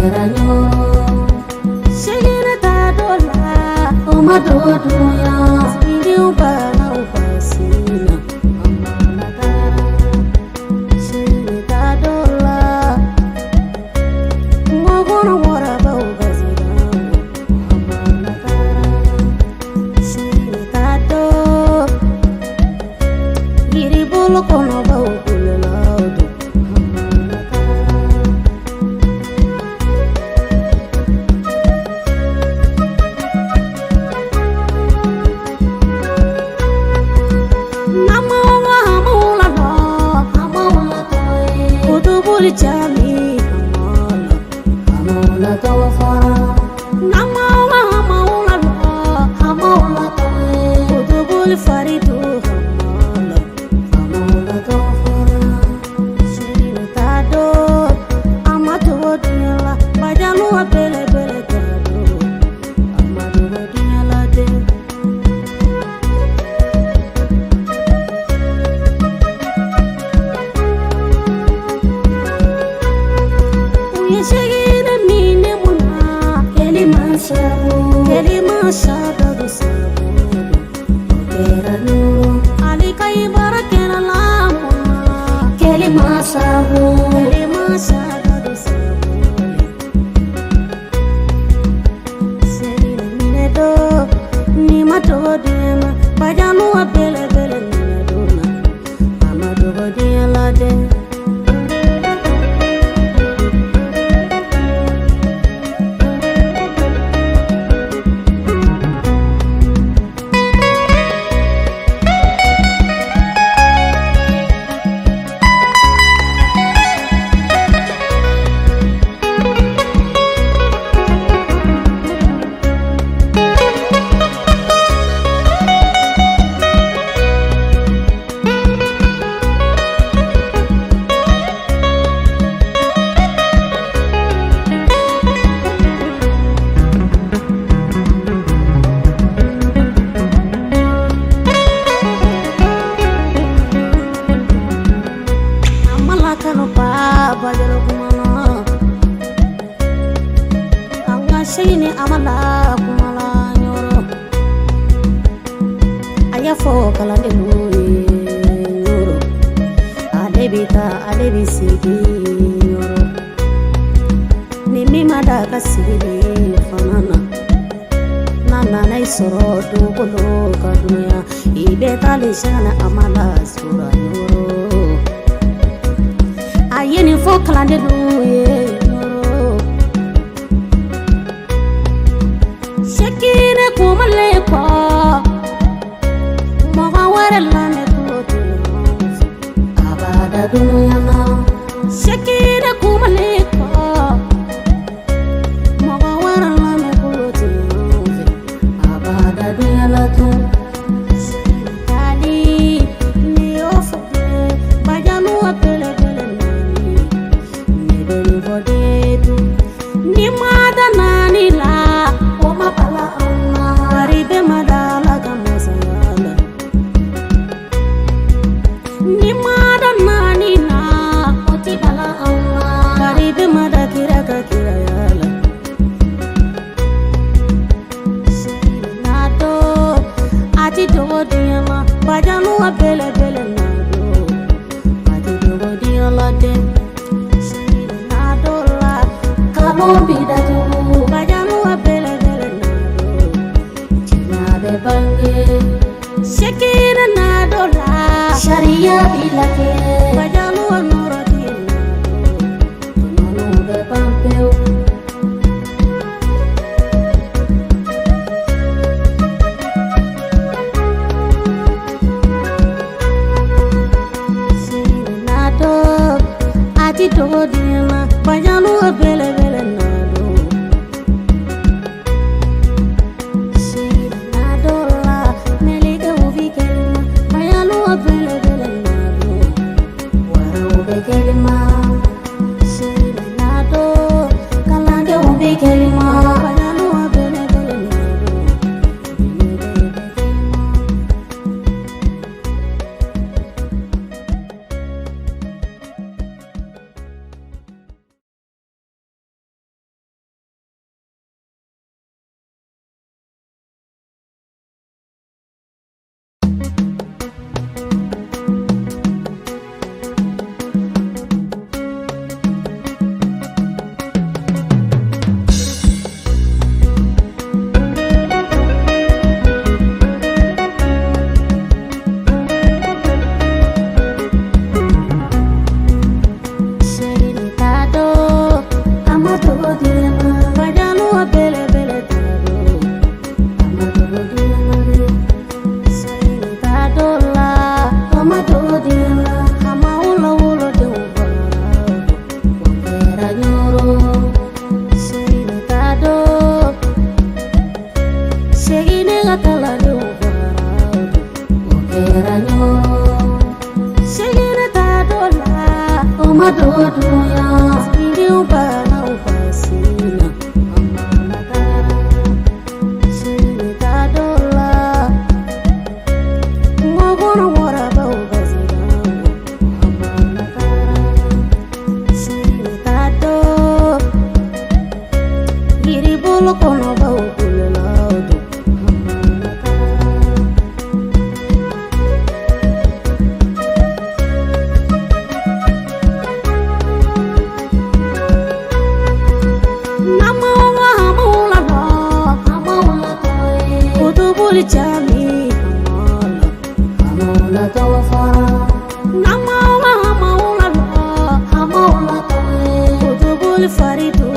kera nyoro shegina ta dola o madoduya sidi ubana upasina amana tara shegina ta dola mogono wara ba ubasina amana tara shegina ta do giri bolo kono ba ukulela do amana tara Chami amala tawafara namala amala tawe udubul faridu amala tawafara shirin tado amatu dunyala bajalu bele bele tado amatu dunyala de Shagina mine muna kelima shada do sabu kera nuru ali kai barakena lamuna kelima shada do sabu shagina mine do ni mato dema bajanu bele bele mine do na amadu godiya lade Shini amala kumala nyoro aya fo kala de nyoro alebita alebisigi nyoro ni mimada kasigi fanana nana na isoro do kolo ka dunya ibeta lishana amala sura nyoro ayeni fo kala de Shakina kumale kwa Mwawara lane kutu Abada dunia na Shakina kumale kwa Mwawara lane kutu Abada dunia la tu Kali ni ofuke Bajanu wa pele pele nani Nebeli vodetu Ni mada nani la Pala Allah Baribe madala kamasala Ni mada nani na Oti pala Allah Baribe madakira kakira yala Nado Ati dogo diyama Bajalu wa bele bele nado Ati dogo diyala de Nado la Kalo bidatu Bajalu wa bele Shakina na dola Sharia bilake Bajalu wa nura dina Tumanu be pampeu Shakina na do Ati dogo dina Bajalu wa bele bele nado kelima shiri nado kalande umbi kelima Kolo kono ba ukulela odo Namawa hamula ba hamula toy Kutubuli chami hamula tawafara Namawa hamula ba hamula toy Kutubuli faridu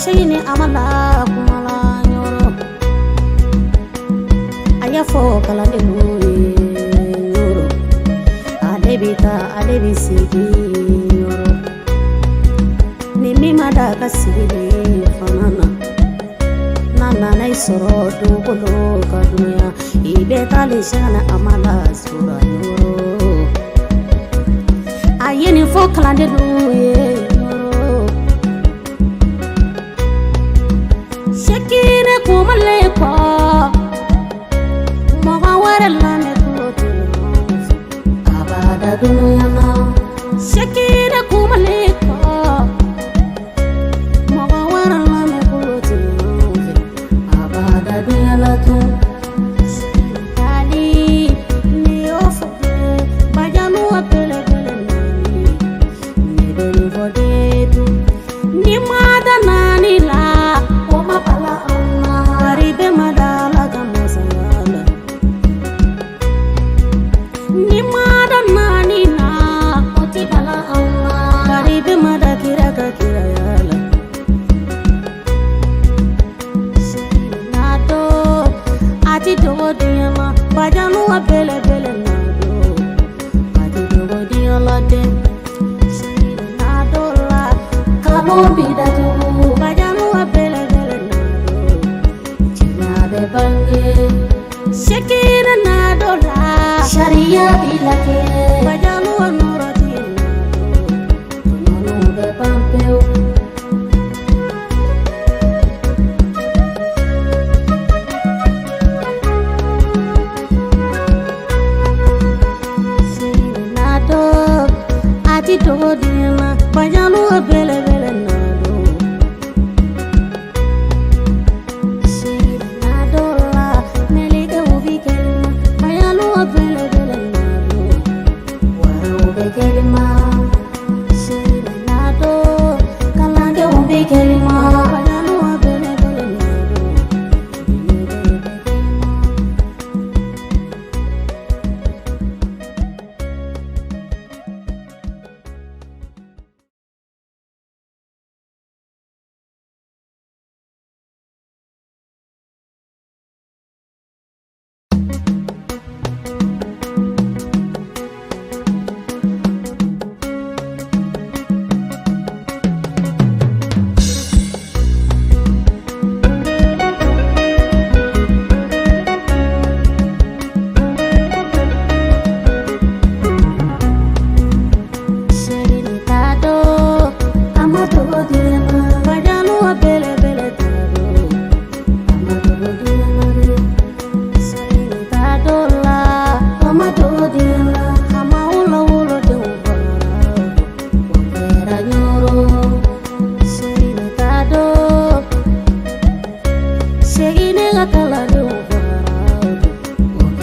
Shini amala kumala nyoro aya fo kala de nyoro adebita adebisigi nyoro nimi madaka sigi fanana nana nay soro do kolo kadunya ibeta lishana amala sura nyoro ayeni fo kala de Shakira kumale ko Moga wara lane kulote Abada dunya na Shakira kumale ko Moga wara lane kulote Abada dunya la tu Kali ni ofuke Bajanu apele pele nani Nebeni vode tu Ni mada nani la Shakira nadola Sharia bilake Bajalu anurati Tumanu de pampeu Nado ati dodina Bajalu bele bele nado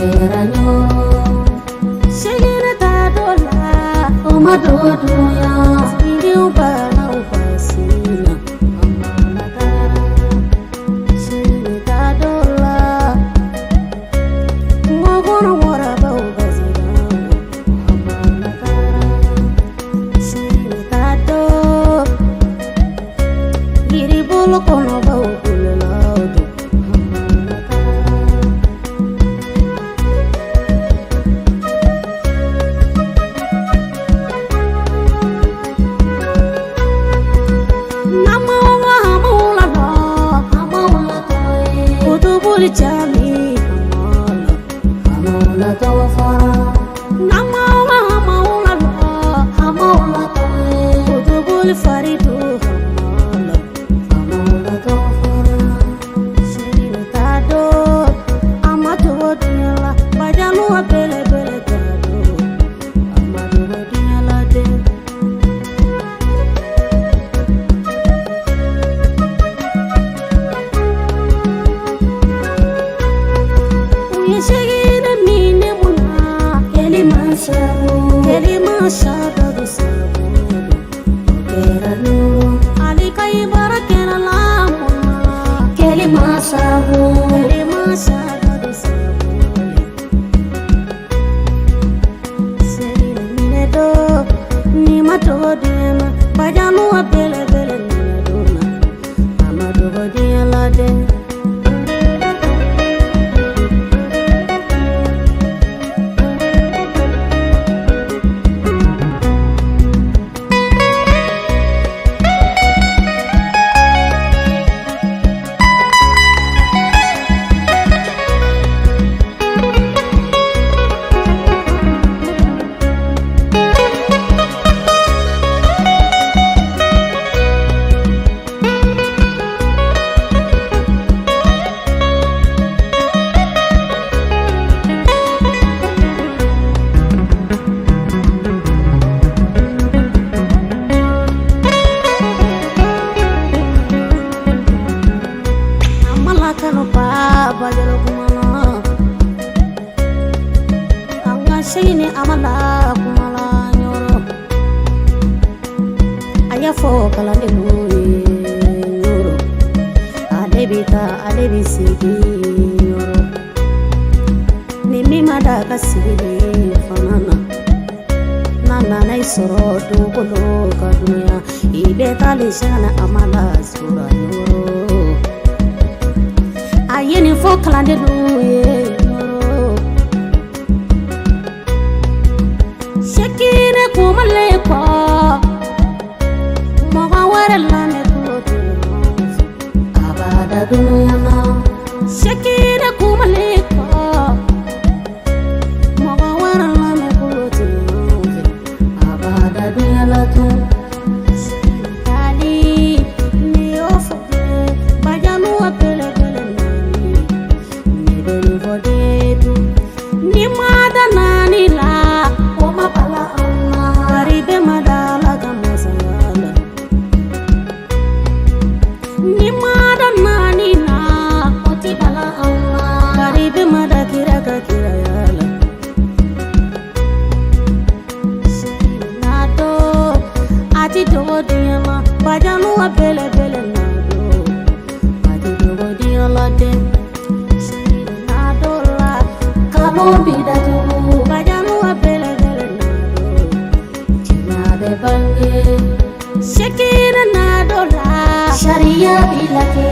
kera nyoro shegina ta dola o madoduya sidi ubana upasina amana tara shegina ta dola mogona wara ba ubazira amana tara shegina ta do giri bolo kono ba ukulala Jami hamala tawafara nama hamala hamala kutubul faridu hamala tawafara shiri tado amatu dunyala bajalu bele bele tado amatu dunyala de Shagina mine muna kelima shada do sabu kera nuru ali kai barakena la muna kelima shada do sabu shagina mine do ni mato dema bajanu bele bele ni dona amadu godiyala de bajalo kumala anga shini amala kumala nyoro aya fo kala de nyoro alebita alebisigi nyoro nimi mada kasiri fanana nana na isoro dugolo kadunya ibe tali shana amala sura nyoro ayeni fo kalande duye nyoro shekine kumale kwa moga wara lane kulotu abada dunya na shekine kumale kwa moga wara lane kulotu abada dunya la tu kali ni ofu bajanu apele ni mada nani la oma pala amma ribe madala gamasala ni mada nani na oti pala amma ribe madakira kakira yala nato ati dogo diyama bajanu apele pele nado ati dogo diyala de bida julu bajanu apele gele nado chinabe bange shekina nado la sharia bilake